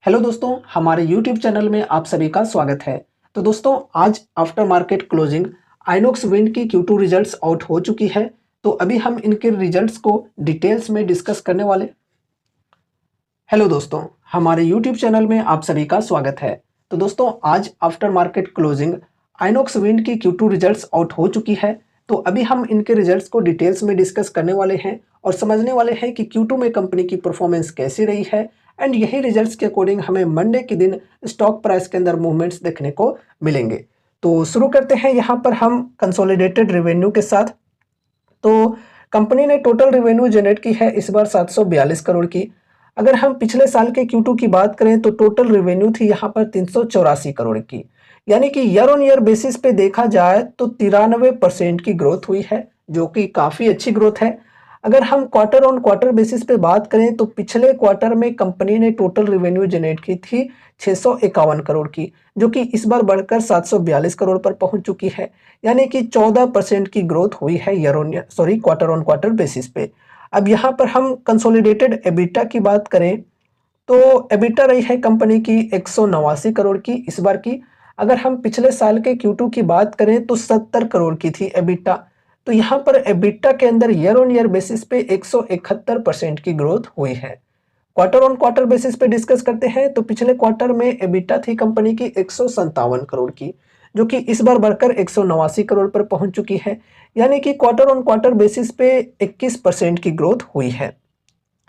Hello दोस्तों, हमारे YouTube channel में आप सभी का स्वागत है। तो दोस्तों, आज after market closing INOX wind की Q2 रिजल्ट्स आउट हो चुकी है। तो अभी हम इनके रिजल्ट्स को डिटेल्स में डिस्कस करने वाले। हेलो दोस्तों, हमारे YouTube चैनल में आप सभी का स्वागत है। तो दोस्तों, आज after market closing INOX wind की Q2 रिजल्ट्स आउट हो चुकी है। तो अभी हम इनके रिजल्ट्स को डिटेल्स में डिस्कस करने वाले हैं और समझने वाले हैं कि Q2 में कंपनी की परफॉर्मेंस कैसी रही है एंड यही रिजल्ट्स के अकॉर्डिंग हमें मंडे के दिन स्टॉक प्राइस के अंदर मूवमेंट्स देखने को मिलेंगे। तो शुरू करते हैं यहाँ पर हम कंसोलिडेटेड रेवेन्यू के साथ। तो कंपनी ने टोटल रेवेन्यू जनरेट की है इस बार 742 करोड़ की। अगर हम पिछले साल के Q2 की बात करें तो टोटल रेवेन्यू थी यहाँ पर 384 करोड़ की। यानी कि ईयर ऑन ईयर बेसिस पे देखा जाए तो 93% की ग्रोथ हुई है, जो कि काफ़ी अच्छी ग्रोथ है। अगर हम क्वार्टर ऑन क्वार्टर बेसिस पे बात करें तो पिछले क्वार्टर में कंपनी ने टोटल रेवेन्यू जनरेट की थी 651 करोड़ की, जो कि इस बार बढ़कर 742 करोड़ पर पहुंच चुकी है। यानी कि 14% की ग्रोथ हुई है क्वार्टर ऑन क्वार्टर बेसिस पे। अब यहाँ पर हम कंसोलिडेटेड एबिटा की बात करें तो एबिटा रही है कंपनी की 189 करोड़ की इस बार की। अगर हम पिछले साल के Q2 की बात करें तो 70 करोड़ की थी एबिटा। तो यहाँ पर एबिटा के अंदर ईयर ऑन ईयर बेसिस पे 171% की ग्रोथ हुई है। क्वार्टर ऑन क्वार्टर बेसिस पे डिस्कस करते हैं तो पिछले क्वार्टर में एबिटा थी कंपनी की 157 करोड़ की, जो कि इस बार बढ़कर 189 करोड़ पर पहुंच चुकी है। यानी कि क्वार्टर ऑन क्वार्टर बेसिस पे 21% की ग्रोथ हुई है।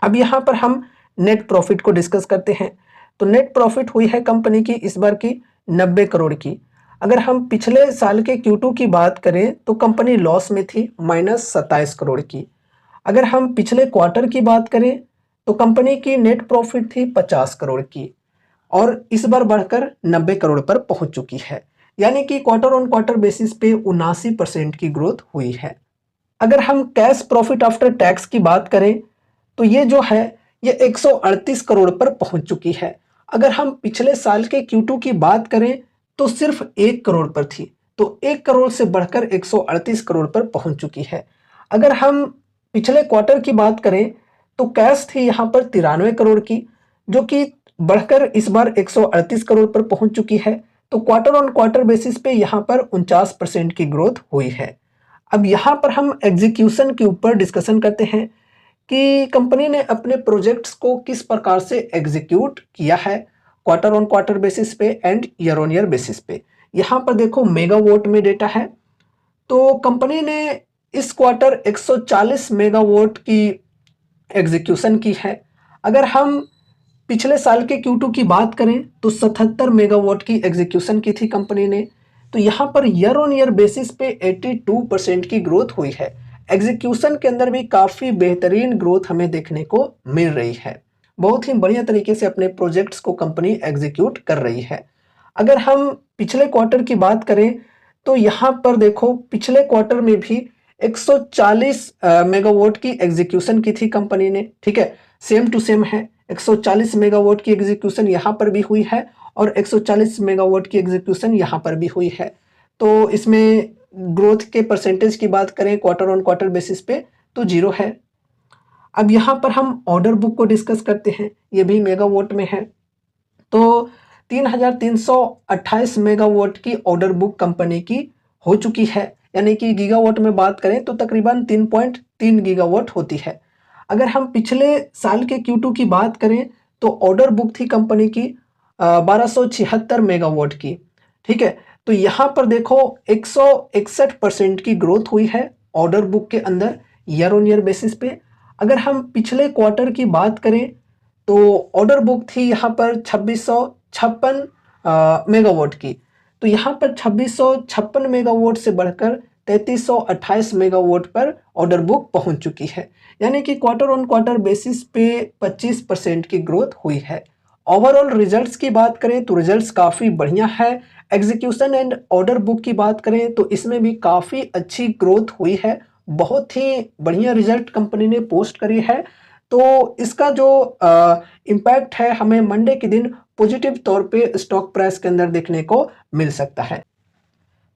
अब यहाँ पर हम नेट प्रॉफिट को डिस्कस करते हैं। तो नेट प्रॉफिट हुई है कंपनी की इस बार की 90 करोड़ की। अगर हम पिछले साल के Q2 की बात करें तो कंपनी लॉस में थी -27 करोड़ की। अगर हम पिछले क्वार्टर की बात करें तो कंपनी की नेट प्रॉफिट थी 50 करोड़ की और इस बार बढ़कर 90 करोड़ पर पहुंच चुकी है। यानी कि क्वार्टर ऑन क्वार्टर बेसिस पे 79% की ग्रोथ हुई है। अगर हम कैश प्रॉफिट आफ्टर टैक्स की बात करें तो ये जो है ये 138 करोड़ पर पहुंच चुकी है। अगर हम पिछले साल के Q2 की बात करें तो सिर्फ 1 करोड़ पर थी, तो 1 करोड़ से बढ़कर 138 करोड़ पर पहुंच चुकी है। अगर हम पिछले क्वार्टर की बात करें तो कैश थी यहाँ पर 93 करोड़ की, जो कि बढ़कर इस बार 138 करोड़ पर पहुंच चुकी है। तो क्वार्टर ऑन क्वार्टर बेसिस पे यहाँ पर 49% की ग्रोथ हुई है। अब यहाँ पर हम एग्जीक्यूशन के ऊपर डिस्कशन करते हैं कि कंपनी ने अपने प्रोजेक्ट्स को किस प्रकार से एग्जीक्यूट किया है क्वार्टर ऑन क्वार्टर बेसिस पे and year on year basis पे। यहाँ पर देखो मेगावाट में डेटा है। तो कंपनी ने इस क्वार्टर 140 मेगावाट की एग्जीक्यूशन की है। अगर हम पिछले साल के Q2 की बात करें तो 77 मेगावाट की एग्जीक्यूशन की थी कंपनी ने। तो यहाँ per year on year basis पे 82% की ग्रोथ हुई है। एग्जीक्यूशन के अंदर भी काफ़ी बेहतरीन ग्रोथ हमें देखने को मिल रही है। बहुत ही बढ़िया तरीके से अपने प्रोजेक्ट्स को कंपनी एग्जीक्यूट कर रही है। अगर हम पिछले क्वार्टर की बात करें तो यहाँ पर देखो पिछले क्वार्टर में भी 140 मेगावाट की एग्जीक्यूशन की थी कंपनी ने। ठीक है, सेम टू सेम है। 140 मेगावाट की एग्जीक्यूशन यहाँ पर भी हुई है और 140 मेगावाट की एग्जीक्यूशन यहाँ पर भी हुई है। तो इसमें ग्रोथ के परसेंटेज की बात करें क्वार्टर ऑन क्वार्टर बेसिस पे तो 0 है। अब यहाँ पर हम ऑर्डर बुक को डिस्कस करते हैं, ये भी मेगावाट में है। तो 3328 मेगावाट की ऑर्डर बुक कंपनी की हो चुकी है। यानी कि गीगावाट में बात करें तो तकरीबन 3.3 गीगावाट होती है। अगर हम पिछले साल के Q2 की बात करें तो ऑर्डर बुक थी कंपनी की 1276 मेगावाट की। ठीक है, तो यहाँ पर देखो 161% की ग्रोथ हुई है ऑर्डर बुक के अंदर ईयर ऑन ईयर बेसिस पे। अगर हम पिछले क्वार्टर की बात करें तो ऑर्डर बुक थी यहाँ पर 2656 मेगावाट की। तो यहाँ पर 2656 मेगावाट से बढ़कर 3328 मेगावाट पर ऑर्डर बुक पहुंच चुकी है। यानी कि क्वार्टर ऑन क्वार्टर बेसिस पे 25% की ग्रोथ हुई है। ओवरऑल रिजल्ट्स की बात करें तो रिजल्ट्स काफ़ी बढ़िया है। एग्जीक्यूशन एंड ऑर्डर बुक की बात करें तो इसमें भी काफ़ी अच्छी ग्रोथ हुई है। बहुत ही बढ़िया रिजल्ट कंपनी ने पोस्ट करी है। तो इसका जो इम्पैक्ट है हमें मंडे के दिन पॉजिटिव तौर पे स्टॉक प्राइस के अंदर देखने को मिल सकता है।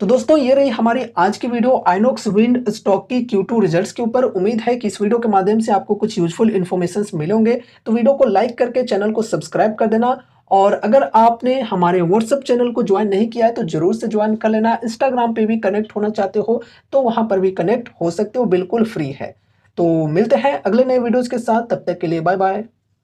तो दोस्तों, ये रही हमारी आज की वीडियो आइनॉक्स विंड स्टॉक की Q2 रिजल्ट्स के ऊपर। उम्मीद है कि इस वीडियो के माध्यम से आपको कुछ यूजफुल इन्फॉर्मेशन मिले होंगे। तो वीडियो को लाइक करके चैनल को सब्सक्राइब कर देना और अगर आपने हमारे व्हाट्सएप चैनल को ज्वाइन नहीं किया है तो ज़रूर से ज्वाइन कर लेना। इंस्टाग्राम पे भी कनेक्ट होना चाहते हो तो वहाँ पर भी कनेक्ट हो सकते हो, बिल्कुल फ्री है। तो मिलते हैं अगले नए वीडियोज़ के साथ, तब तक के लिए बाय बाय।